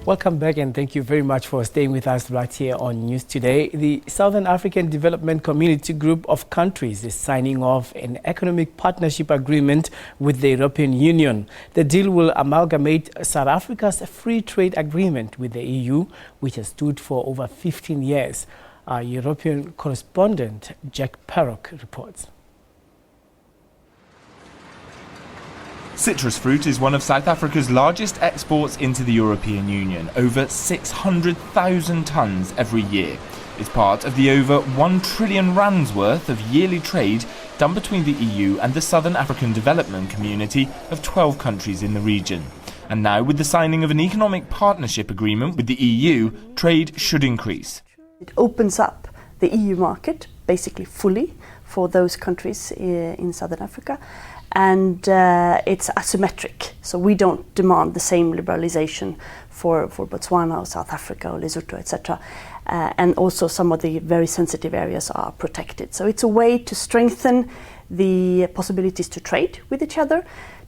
Welcome back and thank you very much for staying with us right here on News Today. The Southern African Development Community Group of countries is signing off an economic partnership agreement with the European Union. The deal will amalgamate South Africa's free trade agreement with the EU, which has stood for over 15 years. Our European correspondent Jack Parrock reports. Citrus fruit is one of South Africa's largest exports into the European Union, over 600,000 tonnes every year. It's part of the over 1 trillion rands worth of yearly trade done between the EU and the Southern African Development Community of 12 countries in the region. And now, with the signing of an economic partnership agreement with the EU, trade should increase. It opens up the EU market basically fully for those countries in Southern Africa. And it's asymmetric, so we don't demand the same liberalization for Botswana or South Africa or Lesotho, etc. And also some of the very sensitive areas are protected. So it's a way to strengthen the possibilities to trade with each other,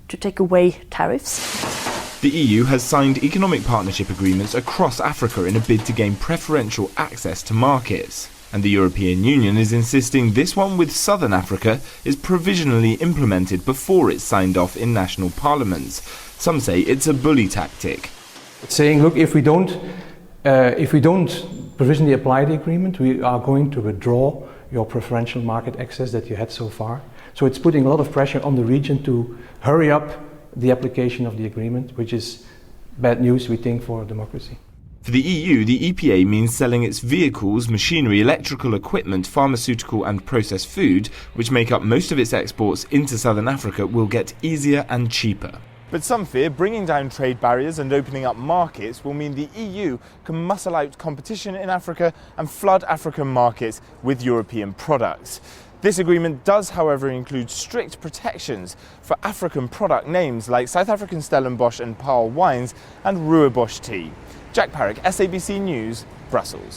to take away tariffs. The EU has signed economic partnership agreements across Africa in a bid to gain preferential access to markets. And the European Union is insisting this one with Southern Africa is provisionally implemented before it's signed off in national parliaments. Some say it's a bully tactic. It's saying, look, if we don't provisionally apply the agreement, we are going to withdraw your preferential market access that you had so far. So it's putting a lot of pressure on the region to hurry up the application of the agreement, which is bad news, we think, for democracy. For the EU, the EPA means selling its vehicles, machinery, electrical equipment, pharmaceutical and processed food, which make up most of its exports into Southern Africa, will get easier and cheaper. But some fear bringing down trade barriers and opening up markets will mean the EU can muscle out competition in Africa and flood African markets with European products. This agreement does, however, include strict protections for African product names like South African Stellenbosch and Paarl wines and Rooibos tea. Jack Parrock, SABC News, Brussels.